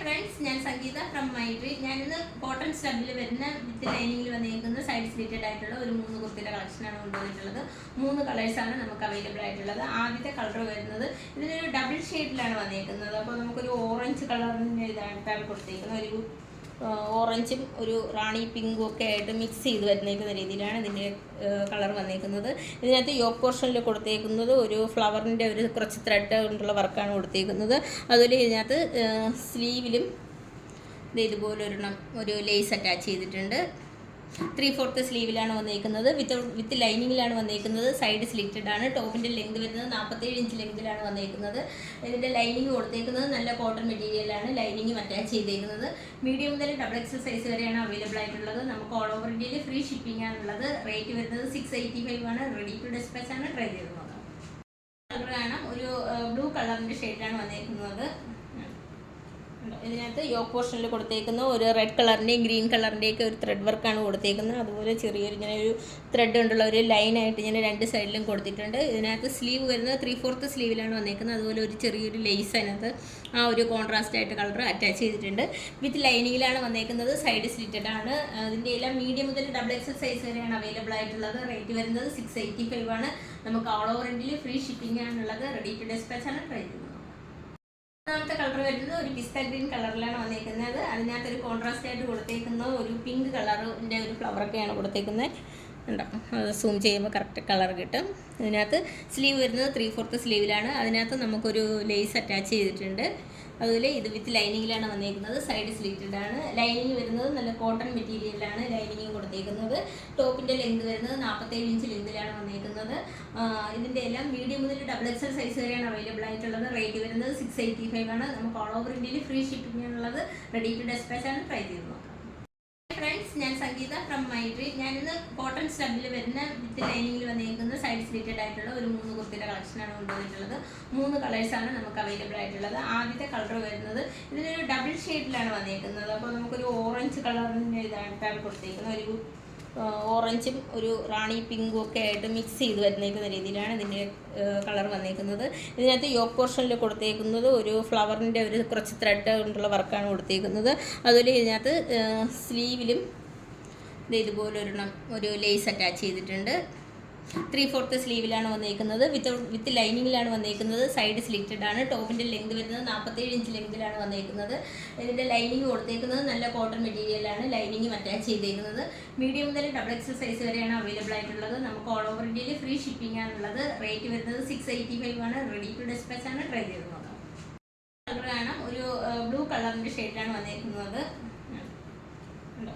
Friends, ഞാൻ സംഗീത from Maitri. ഞാനിന്ന് cotton സ്റ്റബിൽ വരുന്ന വിത്ത് ലൈനിങ്ങിൽ വന്നിരിക്കുന്ന സൈഡ് സ്ലിറ്റഡ് ആയിട്ടുള്ള ഒരു 3 കുർത്തിയുടെ കളക്ഷനാണ് കൊണ്ടുവന്നിട്ടുള്ളത്. 3 കളേഴ്സാണ് നമുക്ക് അവൈലബിൾ ആയിട്ടുള്ളത്. ആദ്യത്തെ കളർ വരുന്നത് ഇതിനൊരു ഡബിൾ ഷെയ്ഡിലാണ് വന്നിരിക്കുന്നത്. അപ്പോൾ നമുക്കൊരു ഓറഞ്ച് കളറിൻ്റെ ഇതായിട്ടാണ് കൊടുത്തിരിക്കുന്നത്. ഒരു ഓറഞ്ചും ഒരു റാണി പിങ്കും ഒക്കെ ആയിട്ട് മിക്സ് ചെയ്ത് വരുന്നേക്കുന്ന രീതിയിലാണ് ഇതിൻ്റെ കളർ വന്നേക്കുന്നത്. ഇതിനകത്ത് യോക്ക് പോർഷനിൽ കൊടുത്തേക്കുന്നത് ഒരു ഫ്ലവറിൻ്റെ ഒരു കുറച്ച് ത്രെഡ് കൊണ്ടുള്ള വർക്കാണ് കൊടുത്തേക്കുന്നത്. അതുപോലെ ഇതിനകത്ത് സ്ലീവിലും ഇതുപോലെ ഒരു ലേസ് അറ്റാച്ച് ചെയ്തിട്ടുണ്ട്. 3/4 സ്ലീവിലാണ് വന്നിരിക്കുന്നത്. വിത്ത് ലൈനിങ്ങിലാണ് വന്നിരിക്കുന്നത്. സൈഡ് സ്ലിറ്റഡ് ആണ്. ടോപ്പിൻ്റെ ലെങ്ത് വരുന്നത് 47 ഇഞ്ച് ലെങ്തിലാണ് വന്നിരിക്കുന്നത്. ഇതിൻ്റെ ലൈനിങ് കൊടുത്തേക്കുന്നത് നല്ല കോട്ടൺ മെറ്റീരിയലാണ്. ലൈനിങ്ങും അറ്റാച്ച് ചെയ്തേക്കുന്നത്. മീഡിയം മുതൽ XXL സൈസ് വരെയാണ് അവൈലബിൾ ആയിട്ടുള്ളത്. നമുക്ക് ഓൾ ഓവർ ഇന്ത്യയിൽ ഫ്രീ ഷിപ്പിംഗ് ആണുള്ളത്. റേറ്റ് വരുന്നത് 685 ആണ്. റെഡി ടു ഡിസ്പാച്ച് ആണ്. ട്രൈ ചെയ്ത് നോക്കാം. കളർ കാണാം, ഒരു ബ്ലൂ കളറിൻ്റെ ഷെയ്ഡാണ് വന്നിരിക്കുന്നത്. ഇതിനകത്ത് യോക്ക് പോർഷനിൽ കൊടുത്തേക്കുന്ന ഒരു റെഡ് കളറിൻ്റെയും ഗ്രീൻ കളറിൻ്റെയൊക്കെ ഒരു ത്രെഡ് വർക്കാണ് കൊടുത്തേക്കുന്നത്. അതുപോലെ ചെറിയൊരു ഇങ്ങനെ ഒരു ത്രെഡ് കൊണ്ടുള്ള ഒരു ലൈനായിട്ട് ഇങ്ങനെ 2 സൈഡിലും കൊടുത്തിട്ടുണ്ട്. ഇതിനകത്ത് സ്ലീവ് വരുന്നത് 3/4 സ്ലീവിലാണ് വന്നേക്കുന്നത്. അതുപോലെ ഒരു ചെറിയൊരു ലേസ് അതിനകത്ത് ആ ഒരു കോൺട്രാസ്റ്റ് ആയിട്ട് കളർ അറ്റാച്ച് ചെയ്തിട്ടുണ്ട്. വിത്ത് ലൈനിങ്ങിലാണ് വന്നേക്കുന്നത്. സൈഡ് സ്ലിറ്റഡ് ആണ്. അതിൻ്റെ എല്ലാം മീഡിയം മുതൽ XXL സൈസ് വരെയാണ് അവൈലബിൾ ആയിട്ടുള്ളത്. റേറ്റ് വരുന്നത് 685 ആണ്. നമുക്ക് ഓൾ ഓവർ ഇന്ത്യയിൽ ഫ്രീ ഷിപ്പിംഗ് ആണുള്ളത്. റെഡി ടു ഡിസ്പാച്ച് ആണ്. ട്രൈ ചെയ്യുന്നത്. രണ്ടാമത്തെ കളർ വരുന്നത് ഒരു പിസ്ത ഗ്രീൻ കളറിലാണ് വന്നിരിക്കുന്നത്. അതിനകത്തൊരു കോൺട്രാസ്റ്റ് ആയിട്ട് കൊടുത്തേക്കുന്ന ഒരു പിങ്ക് കളറിൻ്റെ ഒരു ഫ്ലവറൊക്കെയാണ് കൊടുത്തേക്കുന്നത്. ഉണ്ടാവും, അത് സൂം ചെയ്യുമ്പോൾ കറക്റ്റ് കളർ കിട്ടും. ഇതിനകത്ത് സ്ലീവ് വരുന്നത് 3/4 സ്ലീവിലാണ്. അതിനകത്ത് നമുക്കൊരു ലേസ് അറ്റാച്ച് ചെയ്തിട്ടുണ്ട്. അതുപോലെ ഇത് വിത്ത് ലൈനിങ്ങിലാണ് വന്നിരിക്കുന്നത്. സൈഡ് സ്ലിറ്റഡ് ആണ്. ലൈനിങ് വരുന്നത് നല്ല കോട്ടൺ മെറ്റീരിയലാണ്. ലൈനിങ് കൊടുത്തേക്കുന്നത്. ടോപ്പിൻ്റെ ലെങ്ത് വരുന്നത് 47 ഇഞ്ച് ലെങ്തിലാണ് വന്നിരിക്കുന്നത്. ഇതിൻ്റെ എല്ലാം മീഡിയം മുതൽ XXL സൈസ് വരെയാണ് അവൈലബിൾ ആയിട്ടുള്ളത്. റേറ്റ് വരുന്നത് 685 ആണ്. നമുക്ക് ഓൾ ഓവർ ഇന്ത്യയിൽ ഫ്രീ ഷിപ്പിംഗ് ആണുള്ളത്. റെഡി ടു ഡിസ്പാച്ച് ആണ്. ട്രൈ ചെയ്ത് നോക്കാം. ഫ്രണ്ട്സ്, ഞാൻ സംഗീത ഫ്രം മൈട്രി. ഞാനിന്ന് കോട്ടൺ സ്റ്റബിൽ വരുന്ന വിത്ത് ലൈനിങ്ങിൽ വന്നിരിക്കുന്ന സൈഡ് സ്ലിറ്റഡ് ആയിട്ടുള്ള ഒരു 3 കുർത്തിയുടെ കളക്ഷനാണ് കൊണ്ടുവന്നിട്ടുള്ളത്. 3 കളേഴ്സാണ് നമുക്ക് അവൈലബിൾ ആയിട്ടുള്ളത്. ആദ്യത്തെ കളർ വരുന്നത് ഇതിനൊരു ഡബിൾ ഷെയ്ഡിലാണ് വന്നിരിക്കുന്നത്. അപ്പോൾ നമുക്കൊരു ഓറഞ്ച് കളറിൻ്റെ ഇതായിട്ടാണ് കൊടുത്തിരിക്കുന്നത്. ഒരു ഓറഞ്ചും ഒരു റാണി പിങ്കും ഒക്കെ ആയിട്ട് മിക്സ് ചെയ്ത് വരുന്നേക്കുന്ന രീതിയിലാണ് ഇതിൻ്റെ കളർ വന്നിരിക്കുന്നത്. ഇതിനകത്ത് യോക്ക് പോർഷനിൽ കൊടുത്തേക്കുന്നത് ഒരു ഫ്ലവറിൻ്റെ ഒരു കുറച്ച് ത്രെഡ് കൊണ്ടുള്ള വർക്കാണ് കൊടുത്തേക്കുന്നത്. അതുപോലെ ഇതിനകത്ത് സ്ലീവിലും ഇതുപോലെ ഒരു ലേസ് അറ്റാച്ച് ചെയ്തിട്ടുണ്ട്. 3/4 സ്ലീവിലാണ് വന്നിരിക്കുന്നത്. വിത്ത് ലൈനിങ്ങിലാണ് വന്നിരിക്കുന്നത്. സൈഡ് സ്ലിറ്റഡ് ആണ്. ടോപ്പിൻ്റെ ലെങ്ത് വരുന്നത് 47 ഇഞ്ച് ലെങ്തിലാണ് വന്നിരിക്കുന്നത്. ഇതിൻ്റെ ലൈനിങ് കൊടുത്തേക്കുന്നത് നല്ല കോട്ടൺ മെറ്റീരിയലാണ്. ലൈനിങ്ങും അറ്റാച്ച് ചെയ്തേക്കുന്നത്. മീഡിയം മുതൽ XXL സൈസ് വരെയാണ് അവൈലബിൾ ആയിട്ടുള്ളത്. നമുക്ക് ഓൾ ഓവർ ഇന്ത്യയിൽ ഫ്രീ ഷിപ്പിംഗ് ആണുള്ളത്. റേറ്റ് വരുന്നത് 685 ആണ്. റെഡി ടു ഡിസ്പാച്ച് ആണ്. ട്രൈ ചെയ്ത് നോക്കാം. കളർ കാണാം, ഒരു ബ്ലൂ കളറിൻ്റെ ഷെയ്ഡാണ് വന്നിരിക്കുന്നത്.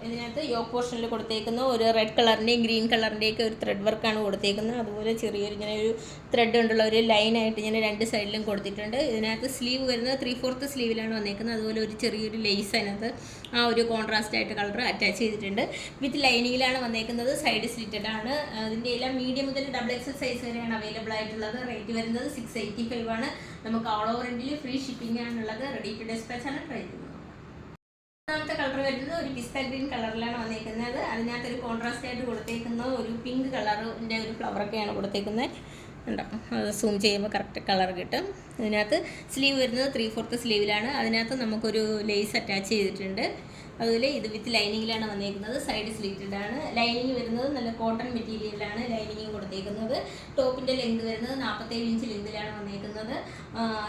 ഇതിനകത്ത് യോക്ക് പോർഷനിൽ കൊടുത്തേക്കുന്ന ഒരു റെഡ് കളറിൻ്റെയും ഗ്രീൻ കളറിൻ്റെയൊക്കെ ഒരു ത്രെഡ് വർക്കാണ് കൊടുത്തേക്കുന്നത്. അതുപോലെ ചെറിയൊരു ഇങ്ങനെ ഒരു ത്രെഡ് കൊണ്ടുള്ള ഒരു ലൈനായിട്ട് ഇങ്ങനെ 2 സൈഡിലും കൊടുത്തിട്ടുണ്ട്. ഇതിനകത്ത് സ്ലീവ് വരുന്നത് 3/4 സ്ലീവിലാണ് വന്നിരിക്കുന്നത്. അതുപോലെ ഒരു ചെറിയൊരു ലേസ് അതിനകത്ത് ആ ഒരു കോൺട്രാസ്റ്റ് ആയിട്ട് കളർ അറ്റാച്ച് ചെയ്തിട്ടുണ്ട്. വിത്ത് ലൈനിങ്ങിലാണ് വന്നിരിക്കുന്നത്. സൈഡ് സ്ലിറ്റഡ് ആണ്. അതിൻ്റെ എല്ലാം മീഡിയം മുതൽ XXL സൈസ് വരെയാണ് അവൈലബിൾ ആയിട്ടുള്ളത്. റേറ്റ് വരുന്നത് 685 ആണ്. നമുക്ക് ഓൾ ഓവർ ഇന്ത്യയിൽ ഫ്രീ ഷിപ്പിംഗ് ആണുള്ളത്. റെഡി ടു ഡിസ്പാച്ച് ആണ്. ട്രൈ ചെയ്യുന്നത്. രണ്ടാമത്തെ കളർ വരുന്നത് ഒരു പിസ്ത ഗ്രീൻ കളറിലാണ് വന്നിരിക്കുന്നത്. അതിനകത്തൊരു കോൺട്രാസ്റ്റ് ആയിട്ട് കൊടുത്തേക്കുന്ന ഒരു പിങ്ക് കളറിൻ്റെ ഒരു ഫ്ലവറൊക്കെയാണ് കൊടുത്തേക്കുന്നത്. ഉണ്ടാവും, അത് സൂം ചെയ്യുമ്പോൾ കറക്റ്റ് കളർ കിട്ടും. ഇതിനകത്ത് സ്ലീവ് വരുന്നത് 3/4 സ്ലീവിലാണ്. അതിനകത്ത് നമുക്കൊരു ലേസ് അറ്റാച്ച് ചെയ്തിട്ടുണ്ട്. അതുപോലെ ഇത് വിത്ത് ലൈനിങ്ങിലാണ് വന്നിരിക്കുന്നത്. സൈഡ് സ്ലിറ്റഡ് ആണ്. ലൈനിങ് വരുന്നത് നല്ല കോട്ടൺ മെറ്റീരിയലാണ്. ലൈനിങ് കൊടുത്തേക്കുന്നത്. ടോപ്പിൻ്റെ ലെങ്ത് വരുന്നത് 47 ഇഞ്ച് ലെങ്തിലാണ് വന്നിരിക്കുന്നത്.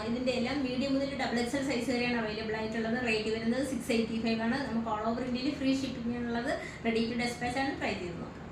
ഇതിൻ്റെ എല്ലാം മീഡിയം മുതൽ XXL സൈസ് വരെയാണ് അവൈലബിൾ ആയിട്ടുള്ളത്. റേറ്റ് വരുന്നത് 685 ആണ്. നമുക്ക് ഓൾ ഓവർ ഇന്ത്യയിൽ ഫ്രീ ഷിപ്പിംഗ് ആണുള്ളത്. റെഡി ടു ഡിസ്പാച്ച് ആണ്. ട്രൈ ചെയ്ത് നോക്കാം.